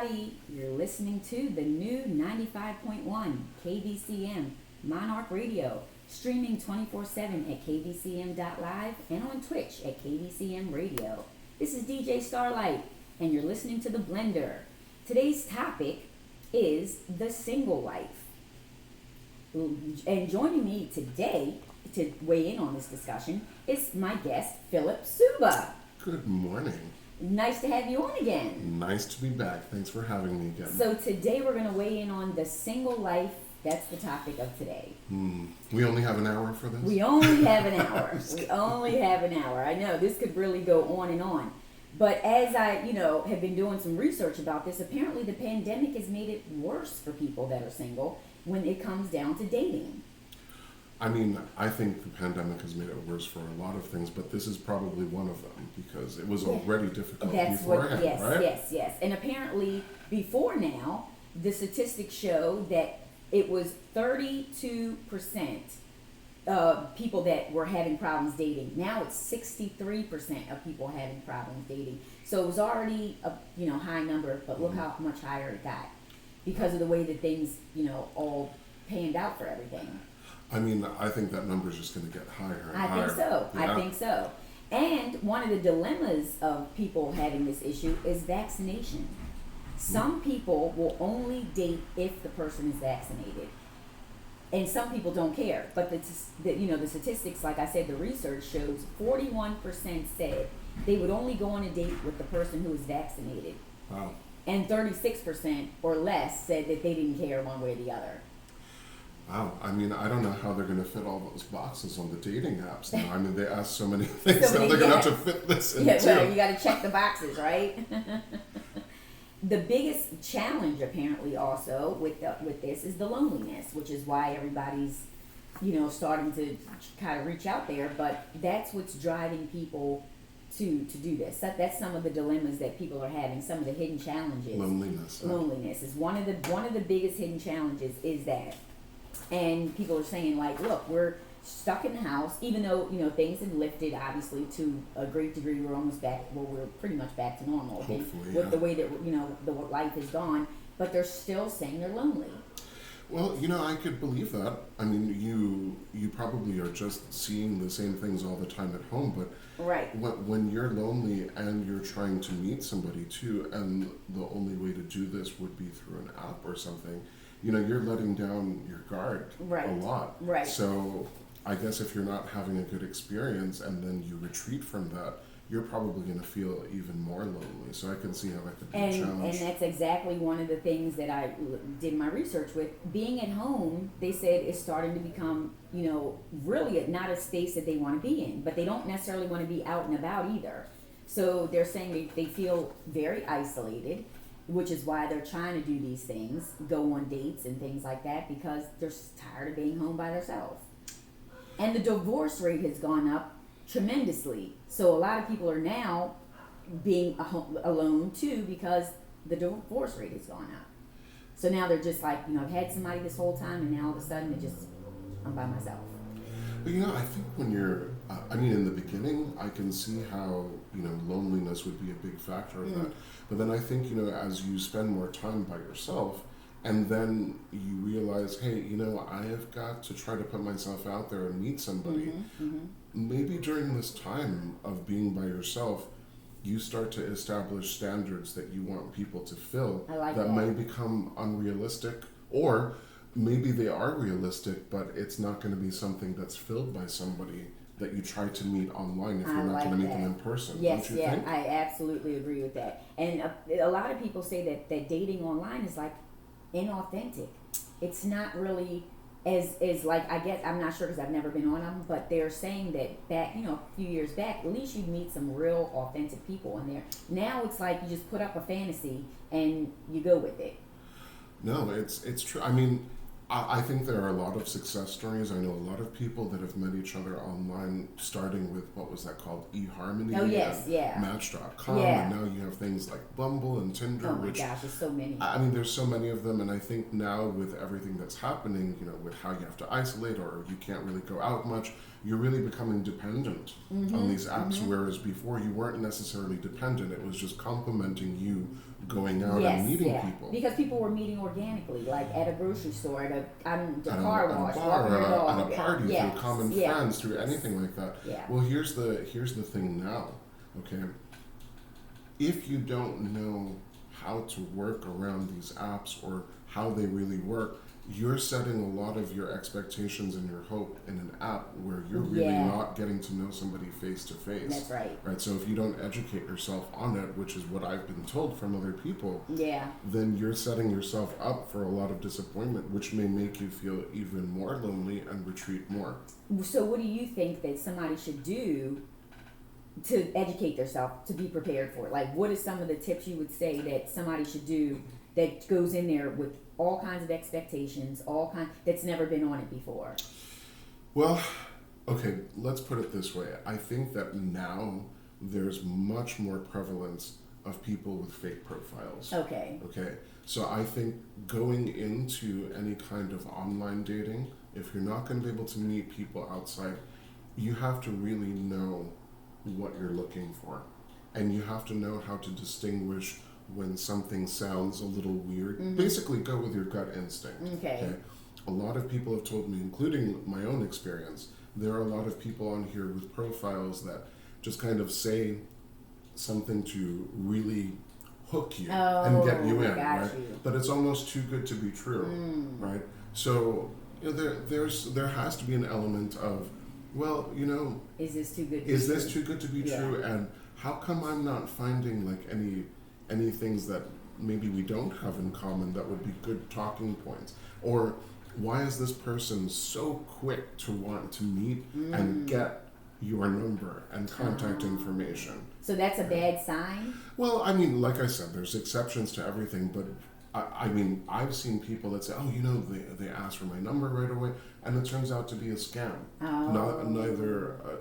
You're listening to the new 95.1 KVCM Monarch Radio, streaming 24/7 at kvcm.live and on Twitch at KVCM Radio. This is DJ Starlight, and you're listening to The Blender. Today's topic is the single life. And joining me today to weigh in on this discussion is my guest, Philip Suba. Good morning. Nice to have you on again. Nice to be back. Thanks for having me again. So today we're going to weigh in on the single life. That's the topic of today. We only have an hour for this? We only have an hour. We only have an hour. I know this could really go on and on. But as I, have been doing some research about this, apparently the pandemic has made it worse for people that are single when it comes down to dating. I mean, I think the pandemic has made it worse for a lot of things, but this is probably one of them because it was already difficult beforehand, right? Yes. And apparently before now, the statistics show that it was 32% people that were having problems dating. Now it's 63% of people having problems dating. So it was already a high number, but look how much higher it got because of the way that things all panned out for everything. I mean, I think that number is just going to get higher and higher. I think so. And one of the dilemmas of people having this issue is vaccination. Some people will only date if the person is vaccinated. And some people don't care. But the statistics, like I said, the research shows 41% said they would only go on a date with the person who is vaccinated. Wow. And 36% or less said that they didn't care one way or the other. Wow. I mean, I don't know how they're going to fit all those boxes on the dating apps now. I mean, they ask so many things that they're going to have to fit this into. Yeah, well, you got to check the boxes, right? The biggest challenge, apparently, also with this is the loneliness, which is why everybody's, starting to kind of reach out there. But that's what's driving people to do this. That's some of the dilemmas that people are having. Some of the hidden challenges. Loneliness is one of the biggest hidden challenges. Is that. And people are saying, like, look, we're stuck in the house, even though, things have lifted, obviously, to a great degree. We're almost back, we're pretty much back to normal, with the way that, the life is gone. But they're still saying they're lonely. Well, I could believe that. I mean, you probably are just seeing the same things all the time at home, but right. When you're lonely and you're trying to meet somebody, too, and the only way to do this would be through an app or something, you're letting down your guard a lot. Right. So I guess if you're not having a good experience and then you retreat from that, you're probably going to feel even more lonely. So I can see how that could be a challenge. And that's exactly one of the things that I did my research with. Being at home, they said, is starting to become, really not a space that they want to be in. But they don't necessarily want to be out and about either. So they're saying they feel very isolated, which is why they're trying to do these things, go on dates and things like that, because they're tired of being home by themselves. And the divorce rate has gone up tremendously. So a lot of people are now being alone too, because the divorce rate has gone up. So now they're just like, I've had somebody this whole time, and now all of a sudden I'm by myself. But I think when you're, in the beginning, I can see how, loneliness would be a big factor of that. But then I think, as you spend more time by yourself, and then you realize, hey, I have got to try to put myself out there and meet somebody. Maybe during this time of being by yourself, you start to establish standards that you want people to fill that may become unrealistic, or maybe they are realistic, but it's not going to be something that's filled by somebody that you try to meet online if you're not going to meet them in person. Yes, don't you think? I absolutely agree with that. And a lot of people say that dating online is like inauthentic. It's not really as like, I guess, I'm not sure because I've never been on them, but they're saying that back, a few years back, at least you'd meet some real authentic people in there. Now it's like you just put up a fantasy and you go with it. No, it's true. I think there are a lot of success stories. I know a lot of people that have met each other online, starting with, what was that called, eHarmony? Oh, yes, Match.com, yeah. And now you have things like Bumble and Tinder. Oh my gosh, there's so many. There's so many of them, and I think now with everything that's happening, with how you have to isolate or you can't really go out much, you're really becoming dependent on these apps, whereas before you weren't necessarily dependent. It was just complementing you going out Yes, and meeting yeah. people. Because people were meeting organically, like at a grocery store, at the At car at wash, a bar, walking their dog. at a party, Yes, through common yeah. friends, through anything like that. Yeah. Well, here's the thing now, okay? If you don't know how to work around these apps or how they really work, you're setting a lot of your expectations and your hope in an app where you're really Yeah. not getting to know somebody face to face. That's right. Right. So if you don't educate yourself on it, which is what I've been told from other people, Yeah. then you're setting yourself up for a lot of disappointment, which may make you feel even more lonely and retreat more. So what do you think that somebody should do to educate themselves, to be prepared for it? Like, what is some of the tips you would say that somebody should do that goes in there with all kinds of expectations, that's never been on it before? Well, okay, let's put it this way. I think that now there's much more prevalence of people with fake profiles. Okay. Okay, so I think going into any kind of online dating, if you're not going to be able to meet people outside, you have to really know what you're looking for. And you have to know how to distinguish when something sounds a little weird. Mm-hmm. Basically, go with your gut instinct. Okay. A lot of people have told me, including my own experience, there are a lot of people on here with profiles that just kind of say something to really hook you and get you in, right? you. But it's almost too good to be true, right? So there has to be an element of, well, Is this too good to is be this true? too good to be Yeah. true? And how come I'm not finding like any things that maybe we don't have in common that would be good talking points? Or why is this person so quick to want to meet and get your number and contact information? So that's a bad sign? Well, I mean, like I said, there's exceptions to everything, but I mean, I've seen people that say, oh, they ask for my number right away, and it turns out to be a scam. Oh.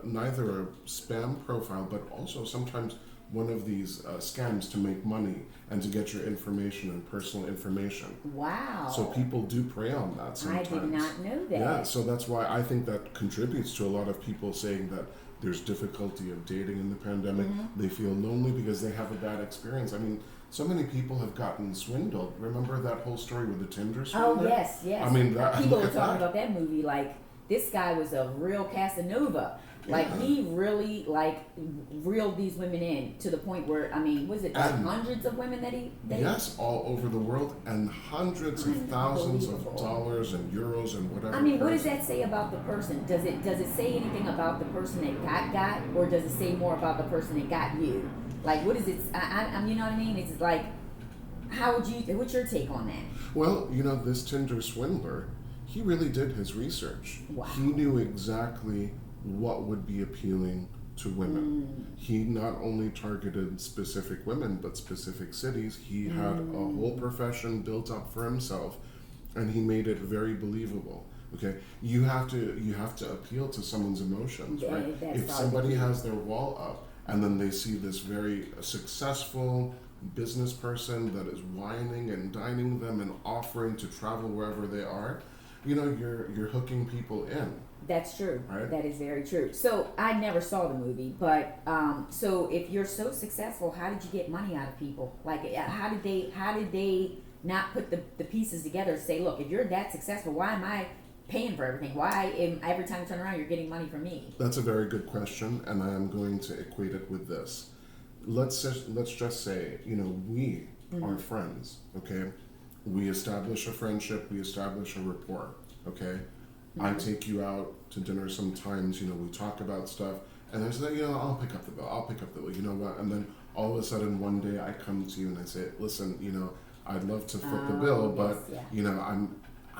Neither a spam profile, but also sometimes one of these scams to make money and to get your information and personal information. Wow. So people do prey on that sometimes. I did not know that. Yeah, so that's why I think that contributes to a lot of people saying that there's difficulty of dating in the pandemic. They feel lonely because they have a bad experience. I mean, so many people have gotten swindled. Remember that whole story with the Tinder swindler? Oh, yes, yes. I mean, people look were at talking that. about that movie like this guy was a real Casanova. Like he really reeled these women in to the point where, I mean, was it like hundreds of women that he Yes, all over the world, and hundreds of thousands of dollars and euros and whatever. I mean, what does that say about the person? Does it say anything about the person that got, or does it say more about the person that got you? Like, what is it? You know what I mean? It's like, what's your take on that? Well, this Tinder swindler, he really did his research. Wow. He knew exactly what would be appealing to women. He not only targeted specific women, but specific cities. He had a whole profession built up for himself, and he made it very believable. Okay, you have to appeal to someone's emotions, Yeah, right? that's If probably somebody the key. has their wall up and then they see this very successful business person that is whining and dining them and offering to travel wherever they are, you're hooking people in. That's true. Right. That is very true. So I never saw the movie, but so if you're so successful, how did you get money out of people? Like, how did they not put the pieces together to say, look, if you're that successful, why am I paying for everything? Every time you turn around, you're getting money from me? That's a very good question, and I am going to equate it with this. Let's just say, we are friends, okay? We establish a friendship, we establish a rapport, okay? I take you out to dinner sometimes, we talk about stuff, and I say, I'll pick up the bill, you know what? And then all of a sudden one day I come to you and I say, listen, I'd love to foot the bill, but,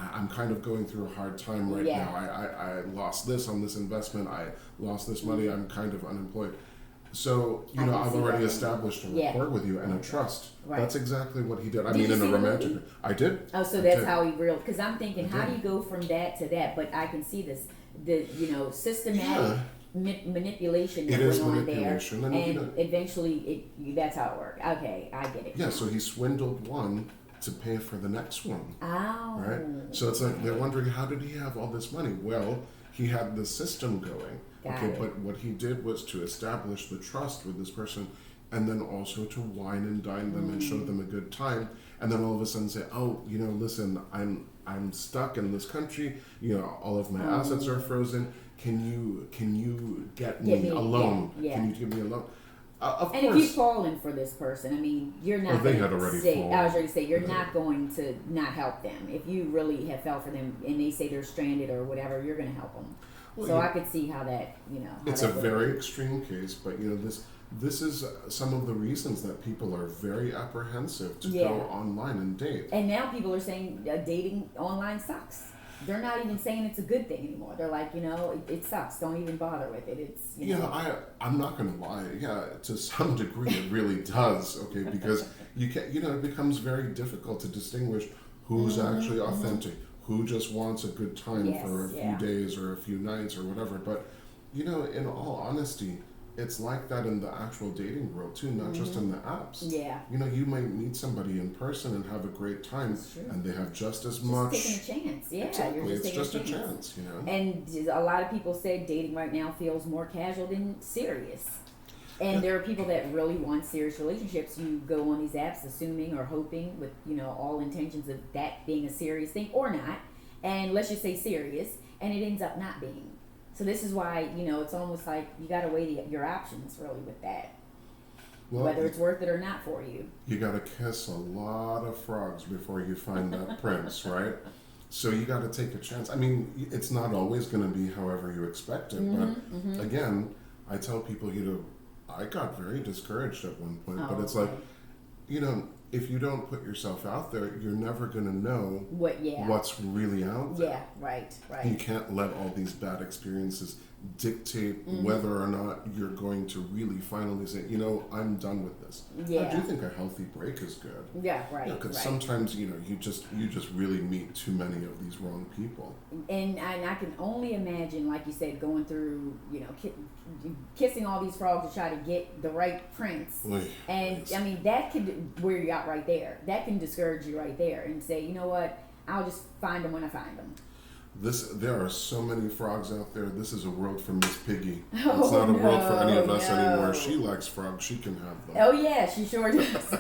I'm kind of going through a hard time right now. I lost this on this investment, I lost this money, I'm kind of unemployed. So, I've already established a rapport with you and a trust. Right. That's exactly what he did. I Did mean, you in see a the romantic... movie? I did. Oh, so that's how he reeled. Because I'm thinking, how do you go from that to that? But I can see the systematic manipulation that It is went on there, manipulation, and eventually that's how it worked. Okay, I get it. Yeah, so he swindled one to pay for the next one. Oh. Right? So it's like, they're wondering, how did he have all this money? Well, he had the system going. Got okay, it. but what he did was to establish the trust with this person. and then also to wine and dine them and show them a good time, and then all of a sudden say, oh, listen, I'm stuck in this country, all of my assets are frozen, can you get me a loan? Yeah. Can you give me a loan? Of and course. if you've fallen for this person, I mean, you're not. They had already fallen. I was ready to say you're not going to not help them. If you really have fell for them and they say they're stranded or whatever, you're going to help them. Well, so I could see how that, it's a very extreme case, but this is some of the reasons that people are very apprehensive to go online and date. And now people are saying dating online sucks. They're not even saying it's a good thing anymore. They're like, it sucks. Don't even bother with it. It's I'm not going to lie. Yeah, to some degree it really does. Okay, because you can it becomes very difficult to distinguish who's actually authentic, who just wants a good time for a few days or a few nights or whatever. But in all honesty, it's like that in the actual dating world too, not just in the apps. Yeah. You might meet somebody in person and have a great time, and they have just as much. Just taking a chance. Yeah, exactly. You're It's just a chance, And a lot of people say dating right now feels more casual than serious. And there are people that really want serious relationships. You go on these apps assuming or hoping with, all intentions of that being a serious thing or not. And let's just say serious, and it ends up not being. So this is why, it's almost like you got to weigh your options really with that. Well, whether it's worth it or not for you. You got to kiss a lot of frogs before you find that prince, right? So you got to take a chance. I mean, it's not always going to be however you expect it. But again, I tell people, I got very discouraged at one point. But it's like, if you don't put yourself out there, you're never going to know what's really out there. Yeah, right. You can't let all these bad experiences dictate whether or not you're going to really finally say, I'm done with this. Yeah. I do think a healthy break is good. Yeah, right. Because sometimes, you just really meet too many of these wrong people. And I can only imagine, like you said, going through, kissing all these frogs to try to get the right prince. And I mean, that could wear you out right there. That can discourage you right there and say, you know what, I'll just find them when I find them. There are so many frogs out there. This is a world for Miss Piggy. It's not a world for any of us anymore. She likes frogs. She can have them. Oh yeah, she sure does.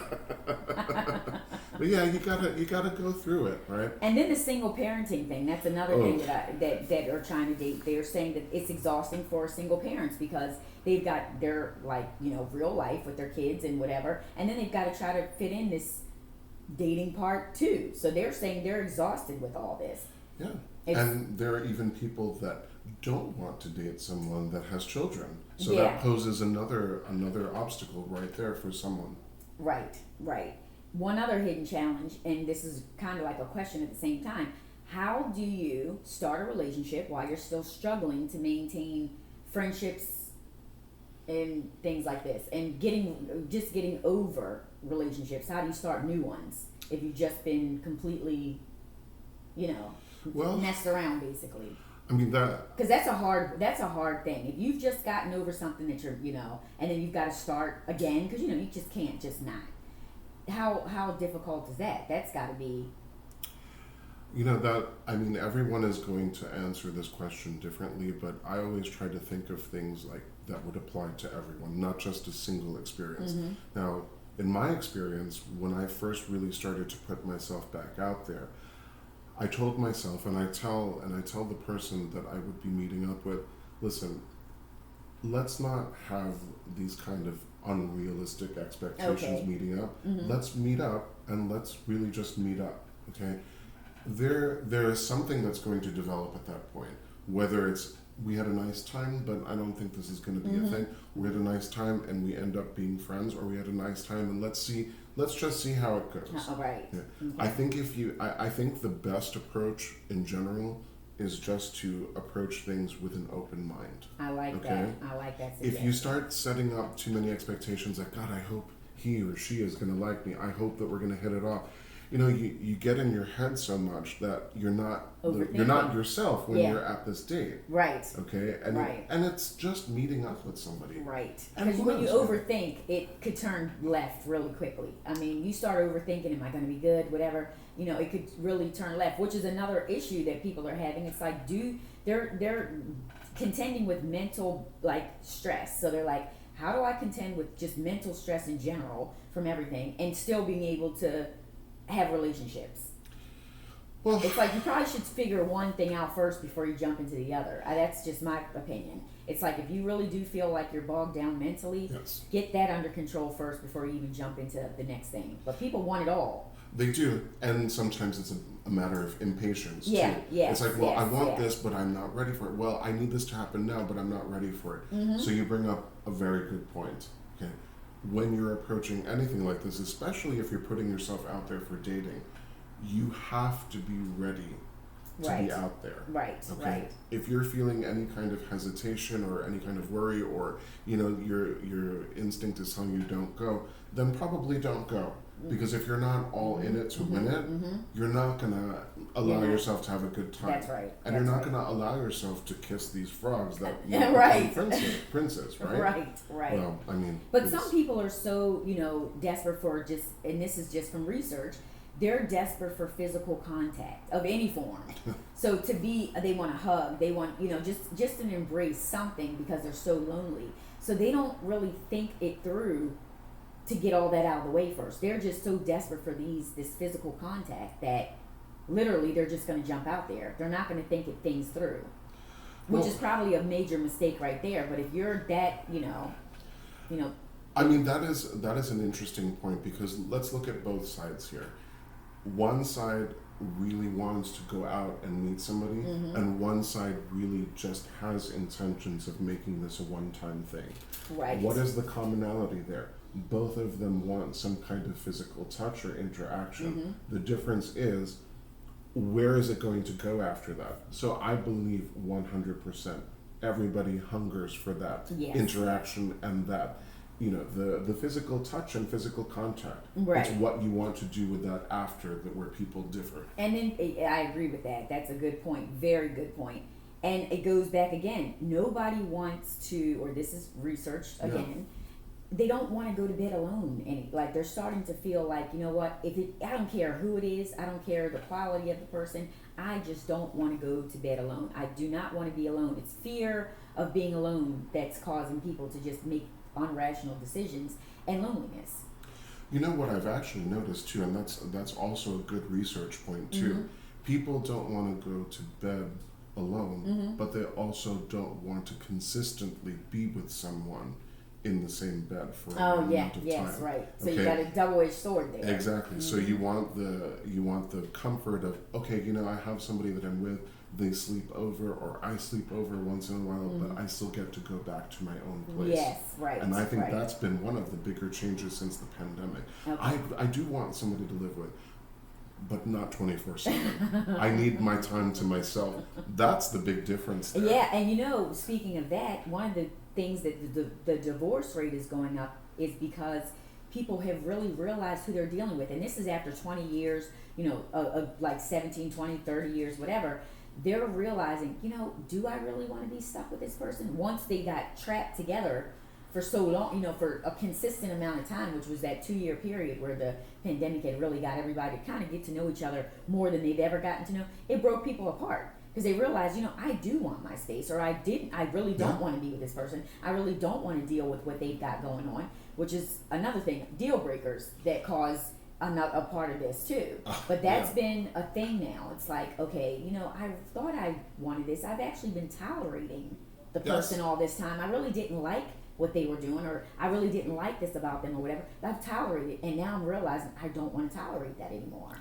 But yeah, you gotta go through it, right? And then the single parenting thing. That's another thing that are trying to date. They're saying that it's exhausting for single parents because they've got their real life with their kids and whatever, and then they've got to try to fit in this dating part too. So they're saying they're exhausted with all this. Yeah. And there are even people that don't want to date someone that has children. So that poses another obstacle right there for someone. Right. One other hidden challenge, and this is kind of like a question at the same time. How do you start a relationship while you're still struggling to maintain friendships and things like this? And getting over relationships. How do you start new ones if you've just been completely, messed around basically? I mean because that's a hard thing. If you've just gotten over something that you're and then you've got to start again because you just can't just not. How difficult is that? That's got to be. Everyone is going to answer this question differently, but I always try to think of things like that would apply to everyone, not just a single experience. Now, in my experience, when I first really started to put myself back out there, I told myself, and I tell the person that I would be meeting up with, listen, let's not have these kind of unrealistic expectations meeting up. Let's meet up and let's really just meet up. Okay, there is something that's going to develop at that point. Whether it's we had a nice time, but I don't think this is going to be a thing. We had a nice time and we end up being friends, or we had a nice time and let's just see how it goes. Right. Yeah. Okay. I think the best approach in general is just to approach things with an open mind. I like that. I like that suggestion. If you start setting up too many expectations, like, God, I hope he or she is going to like me. I hope that we're going to hit it off. You get in your head so much that you're not yourself when you're at this date. Right. Okay. And it's just meeting up with somebody. Right. Because when you overthink, it could turn left really quickly. I mean, you start overthinking, am I going to be good? Whatever. It could really turn left, which is another issue that people are having. It's like, they're contending with mental stress. So they're like, how do I contend with just mental stress in general from everything and still being able to have relationships? Well, It's like you probably should figure one thing out first before you jump into the other. That's just my opinion. It's like if you really do feel like you're bogged down mentally, yes. get that under control first before you even jump into the next thing. But people want it all. They do, and sometimes it's a matter of impatience Yeah, too. yes, It's like, well, yes, I want yeah. this, but I'm not ready for it. Well, I need this to happen now, but I'm not ready for it. Mm-hmm. So you bring up a very good point. Okay, when you're approaching anything like this, especially if you're putting yourself out there for dating, you have to be ready to Right. be out there. Right, Okay. right. If you're feeling any kind of hesitation or any kind of worry, or your instinct is telling you don't go, then probably don't go. Because if you're not all in it to win it, you're not gonna allow yourself to have a good time. That's right. And That's you're not right. gonna allow yourself to kiss these frogs that Yeah, right. princess, right? Right, right. Well, I mean, But it's- some people are so, desperate for just, and this is just from research, they're desperate for physical contact of any form. So they want a hug, they want, just an embrace, something, because they're so lonely. So they don't really think it through to get all that out of the way first. They're just so desperate for this physical contact that literally they're just going to jump out there. They're not going to think things through, which is probably a major mistake right there. But if you're that, I mean, that is an interesting point, because let's look at both sides here. One side really wants to go out and meet somebody, and one side really just has intentions of making this a one-time thing. right. What is the commonality there? Both of them want some kind of physical touch or interaction. The difference is, where is it going to go after that? So I believe 100% everybody hungers for that Yes. interaction and that, the physical touch and physical contact. Right. It's what you want to do with that after that, where people differ. And then I agree with that. That's a good point. Very good point. And it goes back again. Nobody wants to, or this is research again. They don't want to go to bed alone. And like they're starting to feel like, you know what? I don't care who it is. I don't care the quality of the person. I just don't want to go to bed alone. I do not want to be alone. It's fear of being alone that's causing people to just make unrational decisions, and loneliness. You know what I've actually noticed too, and that's also a good research point too. People don't want to go to bed alone, but they also don't want to consistently be with someone in the same bed for an amount of time. Right. So Okay. you got a double-edged sword there. Exactly. So you want the comfort of, okay, I have somebody that I'm with. They sleep over, or I sleep over once in a while, but I still get to go back to my own place. Yes, right. And I think right. that's been one of the bigger changes since the pandemic. Okay. I do want somebody to live with, but not 24/7. I need my time to myself. That's the big difference there. Yeah, and speaking of that, one of the things that the divorce rate is going up is because people have really realized who they're dealing with. And this is after 20 years, like 17, 20, 30 years, whatever. They're realizing, do I really want to be stuck with this person? Once they got trapped together for so long, for a consistent amount of time, which was that 2-year period where the pandemic had really got everybody to kind of get to know each other more than they've ever gotten to know, it broke people apart. Because they realized, I do want my space, or I really don't want to be with this person. I really don't want to deal with what they've got going on, which is another thing, deal breakers that cause a part of this too. But that's been a thing now. It's like, okay, I thought I wanted this. I've actually been tolerating the person all this time. I really didn't like what they were doing, or I really didn't like this about them, or whatever. But I've tolerated, and now I'm realizing I don't want to tolerate that anymore.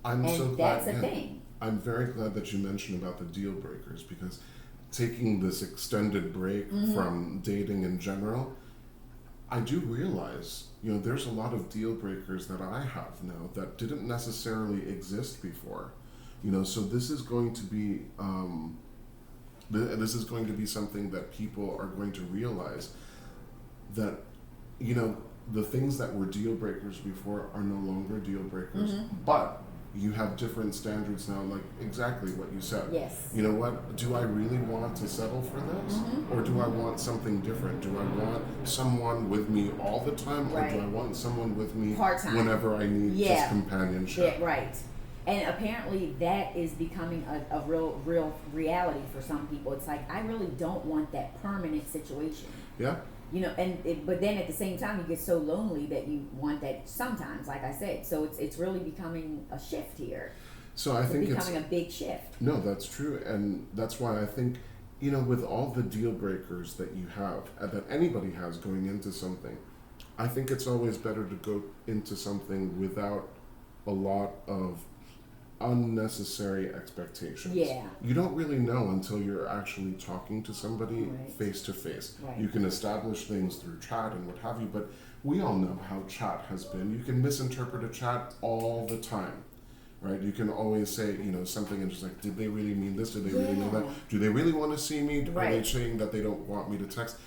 I'm so glad. That's a thing. I'm very glad that you mentioned about the deal breakers, because taking this extended break from dating in general, I do realize, there's a lot of deal breakers that I have now that didn't necessarily exist before. So this is going to be something that people are going to realize that, the things that were deal breakers before are no longer deal breakers, but you have different standards now, like exactly what you said. Yes. You know what? Do I really want to settle for this? Or do I want something different? Do I want someone with me all the time? Or do I want someone with me part-time, whenever I need just companionship? Yeah, right. And apparently that is becoming a real reality for some people. It's like, I really don't want that permanent situation. Yeah. You know, but then at the same time, you get so lonely that you want that sometimes, like I said. So it's really becoming a shift here. So I think becoming a big shift. No, that's true, and that's why I think, with all the deal breakers that you have, that anybody has going into something, I think it's always better to go into something without a lot of unnecessary expectations. Yeah. You don't really know until you're actually talking to somebody face to face. You can establish things through chat and what have you, but we all know how chat has been. You can misinterpret a chat all the time. Right? You can always say, something and just like, did they really mean this? Did they really mean that? Do they really want to see me? Are they saying that they don't want me to text?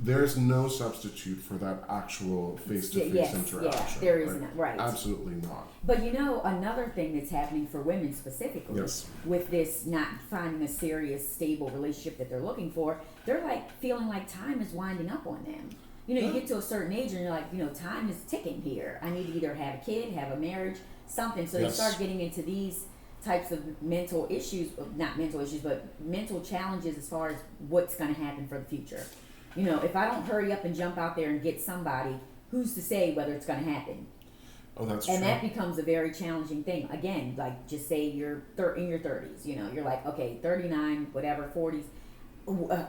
There's no substitute for that actual face-to-face interaction. Yeah, there is not. Right. Absolutely not. But another thing that's happening for women specifically, with this not finding a serious, stable relationship that they're looking for, they're like feeling like time is winding up on them. You get to a certain age and you're like, time is ticking here. I need to either have a kid, have a marriage, something. So they start getting into these types of mental issues, not mental issues, but mental challenges as far as what's going to happen for the future. If I don't hurry up and jump out there and get somebody, who's to say whether it's going to happen? Oh, that's true. And that becomes a very challenging thing. Again, like just say you're in your 30s, you're like, okay, 39, whatever, 40s.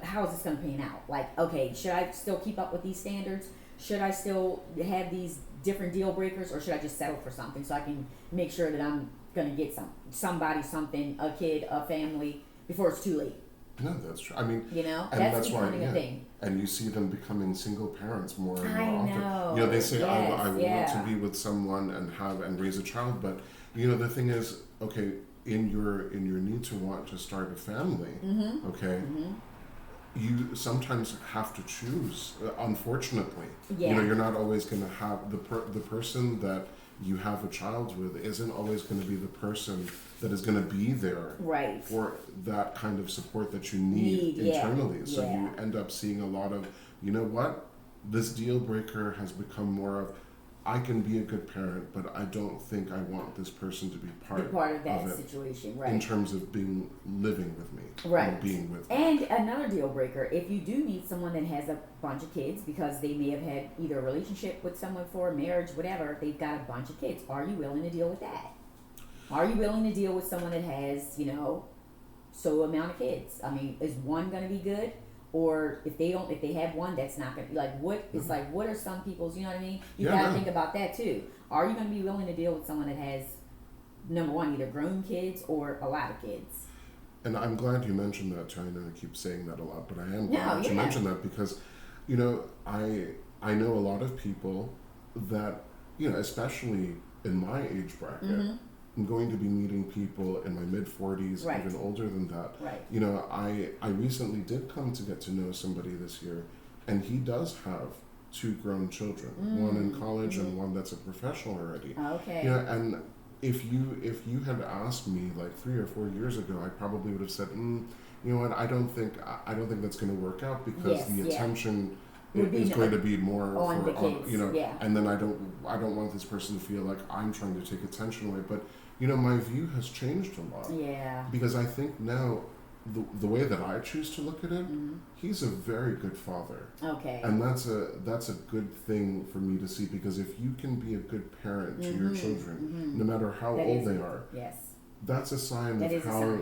How is this going to pan out? Like, okay, should I still keep up with these standards? Should I still have these different deal breakers, or should I just settle for something so I can make sure that I'm going to get somebody, something, a kid, a family before it's too late? No, that's true. I mean, and that's becoming why, a thing. And you see them becoming single parents more and more I often. They say, yes, I want to be with someone and raise a child, but the thing is, okay, in your need to want to start a family, okay. You sometimes have to choose. Unfortunately, you're not always going to have the person that you have a child with isn't always going to be the person that is going to be there for that kind of support that you need internally. So you end up seeing a lot of, this deal breaker has become more of, I can be a good parent, but I don't think I want this person to be part of that situation, right? In terms of living with me, right? Being with me. And another deal breaker, if you do meet someone that has a bunch of kids, because they may have had either a relationship with someone for a marriage, whatever, they've got a bunch of kids. Are you willing to deal with that? Are you willing to deal with someone that has, so amount of kids? I mean, is one going to be good? Or if they have one, that's not going to be like, what are some people's, you know what I mean? You got to think about that too. Are you going to be willing to deal with someone that has, number one, either grown kids or a lot of kids? And I'm glad you mentioned that too. I know I keep saying that a lot, but I am glad that you mentioned that because, I know a lot of people that, especially in my age bracket, I'm going to be meeting people in my mid-40s, even older than that. Right. I recently did come to get to know somebody this year, and he does have 2 grown children, one in college and one that's a professional already. Okay. And if you had asked me like 3 or 4 years ago, I probably would have said, you know what, I don't think that's going to work out because the attention is going to be more on the kids. And then I don't want this person to feel like I'm trying to take attention away. But my view has changed a lot. Yeah. Because I think now the way that I choose to look at it, he's a very good father. Okay. And that's a good thing for me to see, because if you can be a good parent to your children, no matter how old they are, that's a sign of how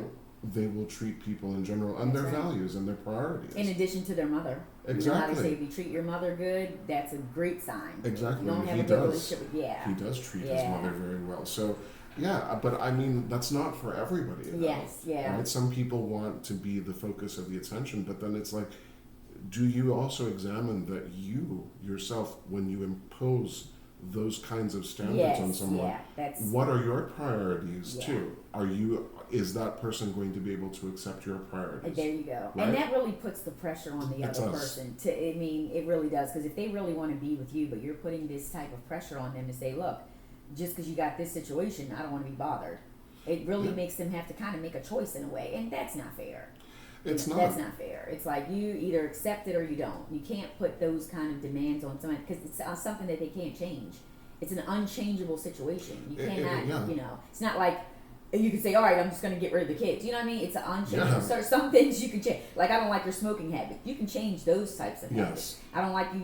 they will treat people in general and their values and their priorities. In addition to their mother. Exactly. How they say if you treat your mother good, that's a great sign. Exactly. You don't have a good relationship. He does treat his mother very well. So, but I mean, that's not for everybody. Yes, Right? Some people want to be the focus of the attention, but then it's like, do you also examine that you yourself, when you impose those kinds of standards on someone, what are your priorities too? Is that person going to be able to accept your priorities? There you go. Right? And that really puts the pressure on the other person. It really does, because if they really want to be with you, but you're putting this type of pressure on them to say, look, just because you got this situation, I don't want to be bothered. It really makes them have to kind of make a choice in a way, and that's not fair. It's not. That's not fair. It's like you either accept it or you don't. You can't put those kind of demands on someone because it's something that they can't change. It's an unchangeable situation. You cannot, it's not like And you can say, all right, I'm just going to get rid of the kids. You know what I mean? It's an unchangeable. Yeah. So some things you can change. Like, I don't like your smoking habit. You can change those types of habits. Yes. I don't like you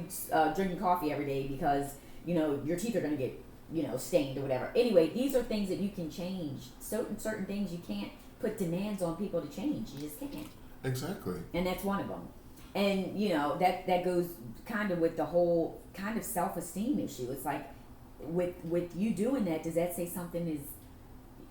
drinking coffee every day because, you know, your teeth are going to get, you know, stained or whatever. Anyway, these are things that you can change. Certain things you can't put demands on people to change. You just can't. Exactly. And that's one of them. And, you know, that goes kind of with the whole kind of self-esteem issue. It's like, with you doing that, does that say something is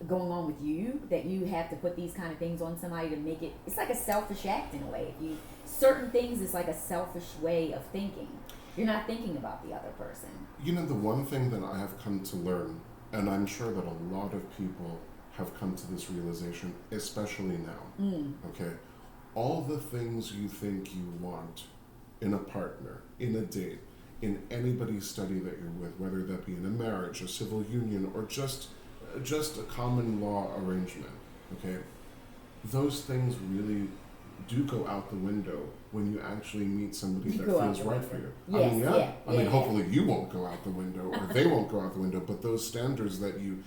going on with you, that you have to put these kind of things on somebody to make it? It's like a selfish act in a way. If you certain things, it's like a selfish way of thinking. You're not thinking about the other person. You know, the one thing that I have come to learn, and I'm sure that a lot of people have come to this realization, especially now, okay? All the things you think you want in a partner, in a date, in anybody's study that you're with, whether that be in a marriage, a civil union, or just a common law arrangement, okay? Those things really do go out the window when you actually meet somebody that feels right for you. Yes, I mean, hopefully you won't go out the window, or they won't go out the window, but those standards that you,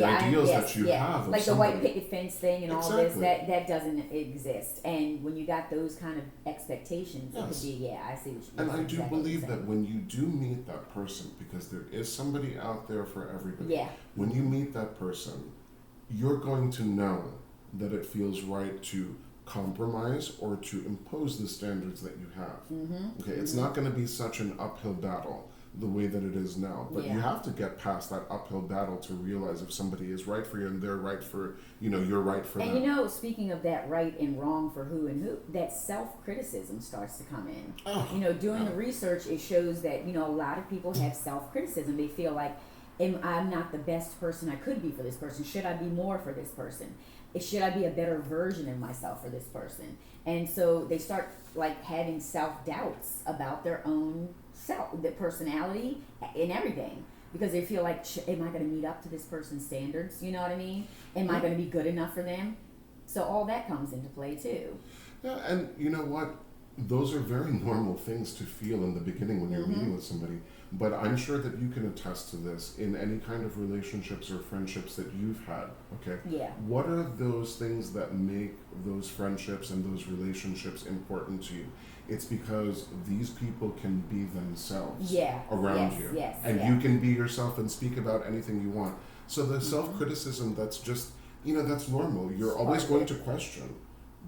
ideals that you have of like somebody, the white picket fence thing and all this, Exactly. that doesn't exist. And when you got those kind of expectations, it could be, I see what you're And I do exactly believe saying. that when you do meet that person, because there is somebody out there for everybody, Yeah. when you meet that person, you're going to know that it feels right to compromise or to impose the standards that you have. Okay, it's not going to be such an uphill battle the way that it is now, but you have to get past that uphill battle to realize if somebody is right for you and they're right for, you know, you're right for them. And you know, speaking of that right and wrong for who and who, that self-criticism starts to come in. You know, doing the research, it shows that, you know, a lot of people have self-criticism. They feel like, I'm not the best person I could be for this person. Should I be more for this person? Should I be a better version of myself for this person? And so they start like having self-doubts about their own self, the personality and everything, because they feel like, am I going to meet up to this person's standards? You know what I mean? Am I going to be good enough for them? So all that comes into play too. Yeah, and you know what? Those are very normal things to feel in the beginning when you're meeting with somebody. But I'm sure that you can attest to this in any kind of relationships or friendships that you've had, okay? Yeah. What are those things that make those friendships and those relationships important to you? It's because these people can be themselves around you. And you can be yourself and speak about anything you want. So the self-criticism, that's just, you know, that's normal. You're always going to question.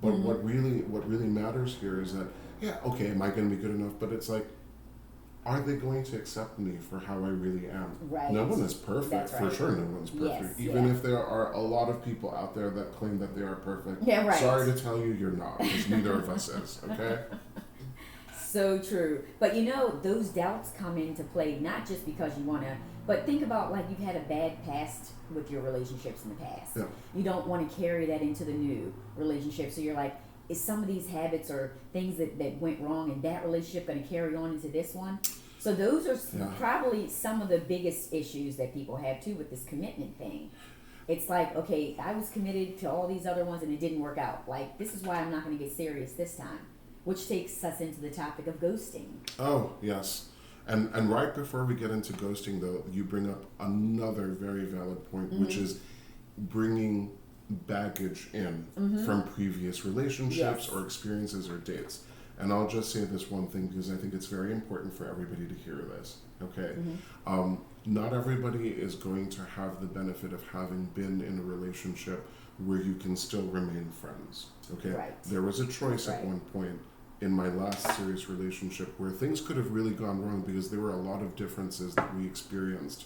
But what really matters here is that, okay, am I going to be good enough? But it's like, are they going to accept me for how I really am? Right. No one is perfect. That's right. For sure, no one's perfect. Even if there are a lot of people out there that claim that they are perfect. Yeah, right. Sorry to tell you, you're not, because neither of us is, okay? So true. But you know, those doubts come into play not just because you want to, but think about like you've had a bad past with your relationships in the past. Yeah. You don't want to carry that into the new relationship. So you're like, is some of these habits or things that went wrong in that relationship going to carry on into this one? So those are probably some of the biggest issues that people have too with this commitment thing. It's like, okay, I was committed to all these other ones and it didn't work out. Like, this is why I'm not going to get serious this time. Which takes us into the topic of ghosting. Oh, yes. And right before we get into ghosting, though, you bring up another very valid point, which is bringing baggage in from previous relationships or experiences or dates. And I'll just say this one thing because I think it's very important for everybody to hear this, okay? Not everybody is going to have the benefit of having been in a relationship where you can still remain friends, okay? Right. There was a choice at one point in my last serious relationship where things could have really gone wrong because there were a lot of differences that we experienced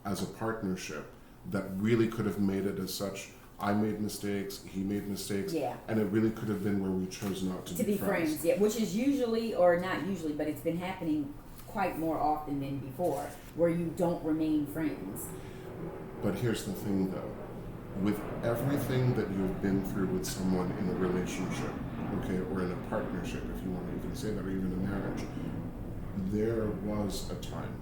as a partnership that really could have made it as such. I made mistakes, he made mistakes, and it really could have been where we chose not to be friends. Which is usually, or not usually, but it's been happening quite more often than before, where you don't remain friends. But here's the thing though, with everything that you've been through with someone in a relationship, okay, or in a partnership, if you want to even say that, or even a marriage, there was a time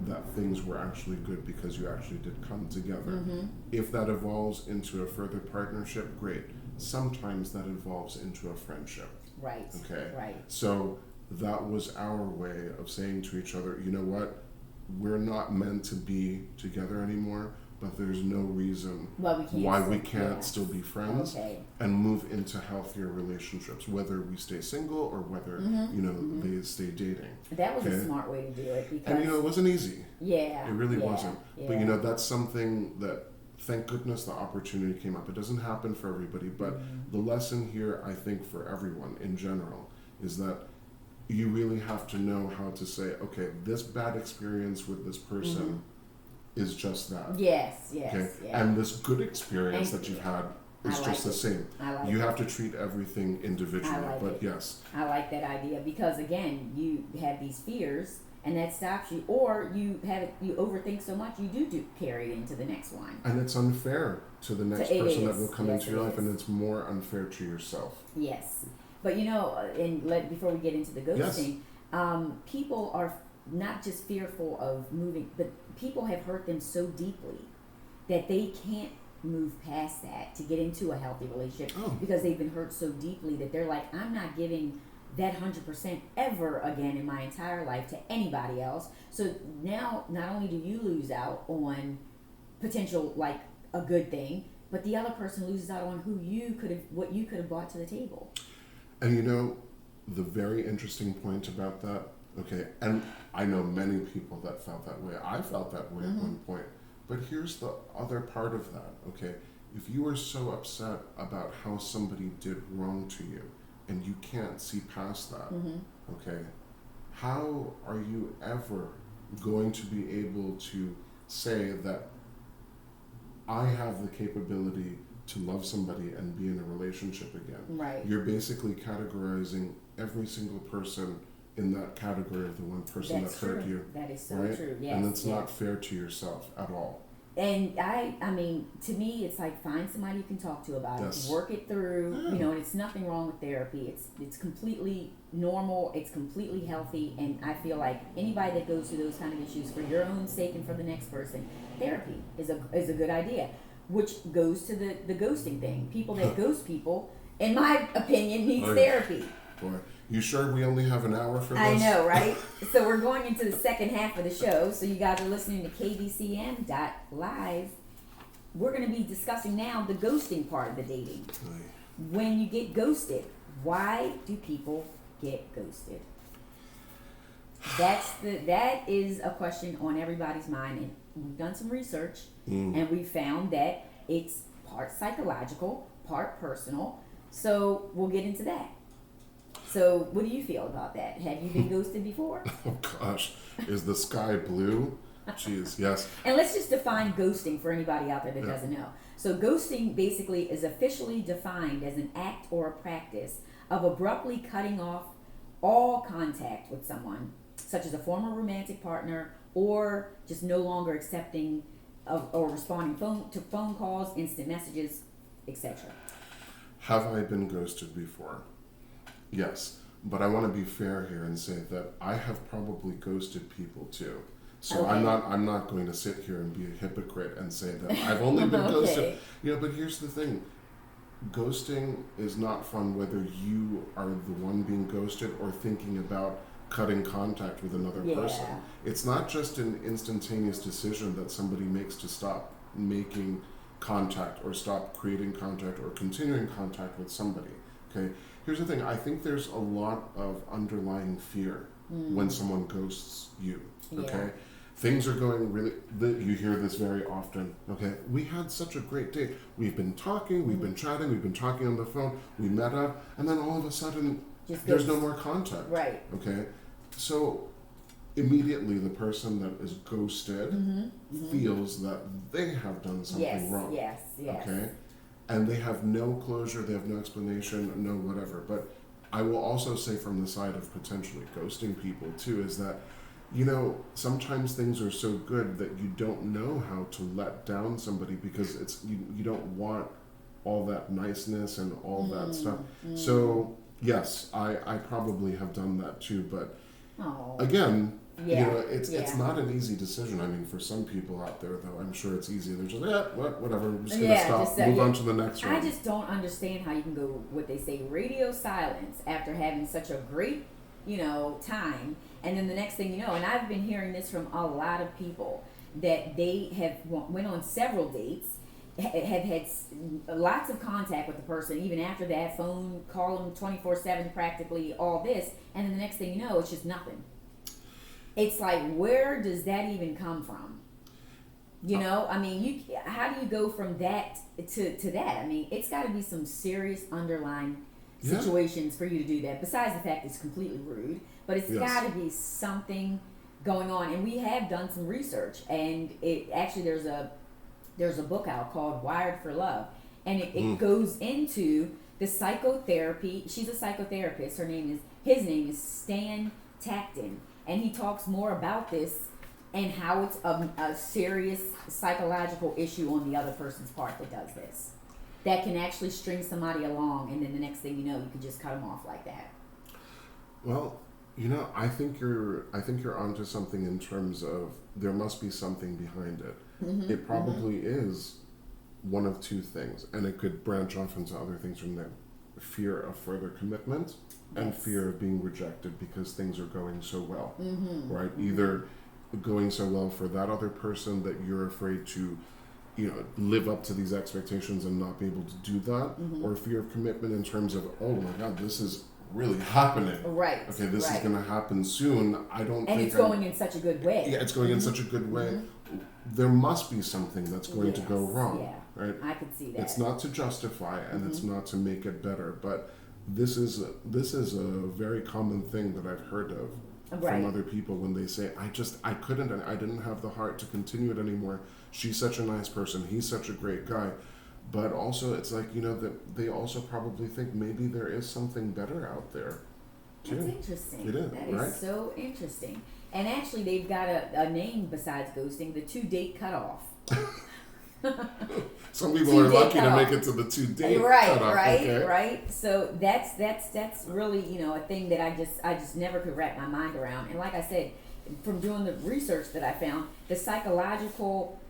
that things were actually good because you actually did come together. If that evolves into a further partnership, great. Sometimes that evolves into a friendship. Right. Okay. Right. So that was our way of saying to each other, you know what? We're not meant to be together anymore, but there's no reason why we can't yeah. still be friends okay. and move into healthier relationships, whether we stay single or whether they stay dating. That was a smart way to do it, because and it wasn't easy. Yeah, it really wasn't. Yeah. But that's something that, thank goodness, the opportunity came up. It doesn't happen for everybody, but the lesson here, I think, for everyone in general, is that you really have to know how to say, okay, this bad experience with this person is just that. Yes. And this good experience that you've had is just the same. You have to treat everything individually. Yes. I like that idea, because again, you have these fears and that stops you, or you overthink so much you do carry it into the next one. And it's unfair to the next person that will come into your life, and it's more unfair to yourself. Yes. But before we get into the ghosting, people are not just fearful of moving, but people have hurt them so deeply that they can't move past that to get into a healthy relationship, because they've been hurt so deeply that they're like, I'm not giving that 100% ever again in my entire life to anybody else. So now not only do you lose out on potential, like a good thing, but the other person loses out on what you could have brought to the table. And the very interesting point about that, okay, and I know many people that felt that way. I felt that way at one point. But here's the other part of that, okay? If you are so upset about how somebody did wrong to you and you can't see past that, okay, how are you ever going to be able to say that I have the capability to love somebody and be in a relationship again? Right. You're basically categorizing every single person in that category of the one person that hurt you. That is so right? true. Yes. And it's not fair to yourself at all. And I mean, to me, it's like, find somebody you can talk to about it, work it through, and it's nothing wrong with therapy. It's completely normal. It's completely healthy. And I feel like anybody that goes through those kind of issues, for your own sake and for the next person, therapy is a good idea. Which goes to the ghosting thing. People that ghost people, in my opinion, needs therapy. Boy, you sure we only have an hour for this? I know, right? So we're going into the second half of the show. So you guys are listening to KBCM.live. We're going to be discussing now the ghosting part of the dating. When you get ghosted, why do people get ghosted? That is a question on everybody's mind, and we've done some research, and we found that it's part psychological, part personal. So we'll get into that. So what do you feel about that? Have you been ghosted before? Oh gosh, is the sky blue? Jeez, yes. And let's just define ghosting for anybody out there that doesn't know. So ghosting basically is officially defined as an act or a practice of abruptly cutting off all contact with someone, such as a former romantic partner, or just no longer accepting or responding to phone calls, instant messages, etc. Have I been ghosted before? Yes, but I want to be fair here and say that I have probably ghosted people too. So I'm not going to sit here and be a hypocrite and say that I've only been ghosted. But here's the thing. Ghosting is not fun whether you are the one being ghosted or thinking about cutting contact with another person. It's not just an instantaneous decision that somebody makes to stop making contact or stop creating contact or continuing contact with somebody. Okay? Here's the thing. I think there's a lot of underlying fear when someone ghosts you. Okay? Things are going really, you hear this very often. Okay? We had such a great date. We've been talking, we've been chatting, we've been talking on the phone, we met up, and then all of a sudden there's no more contact. Right. Okay? So immediately the person that is ghosted feels that they have done something wrong. Yes. Okay? And they have no closure, they have no explanation, no whatever. But I will also say, from the side of potentially ghosting people too, is that, sometimes things are so good that you don't know how to let down somebody because it's you don't want all that niceness and all that stuff. So yes, I probably have done that too, but again, it's not an easy decision. I mean, for some people out there, though, I'm sure it's easy. They're just like, whatever, we're just going to stop, move on to the next one. I just don't understand how you can go, what they say, radio silence after having such a great, time, and then the next thing you know, and I've been hearing this from a lot of people, that they have went on several dates, have had lots of contact with the person, even after that, phone, call them 24/7 practically, all this, and then the next thing you know, it's just nothing. It's like, where does that even come from? You know, I mean, how do you go from that to that? I mean, it's got to be some serious underlying situations for you to do that, besides the fact it's completely rude, but it's got to be something going on. And we have done some research, and it actually, there's a book out called Wired for Love, and it goes into the psychotherapy. She's a psychotherapist. His name is Stan Tacton, and he talks more about this and how it's a serious psychological issue on the other person's part that does this. That can actually string somebody along, and then the next thing you know, you can just cut them off like that. Well, you know, I think you're onto something in terms of there must be something behind it. Mm-hmm. It probably is one of two things, and it could branch off into other things from there. Fear of further commitment and fear of being rejected because things are going so well, right? Either going so well for that other person that you're afraid to, you know, live up to these expectations and not be able to do that, or fear of commitment in terms of, oh my God, this is really happening. Right. Okay, this is going to happen soon. I don't. And think it's going in such a good way. Yeah, it's going in such a good way. There must be something that's going to go wrong. Yeah. Right. I could see that. It's not to justify it, and it's not to make it better, but this is a very common thing that I've heard of from other people when they say, I couldn't, and I didn't have the heart to continue it anymore. She's such a nice person. He's such a great guy. But also, it's like, you know, that they also probably think maybe there is something better out there, too. That's interesting. It is, that right? is so interesting. And actually, they've got a name besides ghosting, the 2-date cutoff. Some people are lucky to make it to the 2-date cutoff. Right. So that's really, you know, a thing that I just never could wrap my mind around. And like I said, from doing the research that I found, the psychological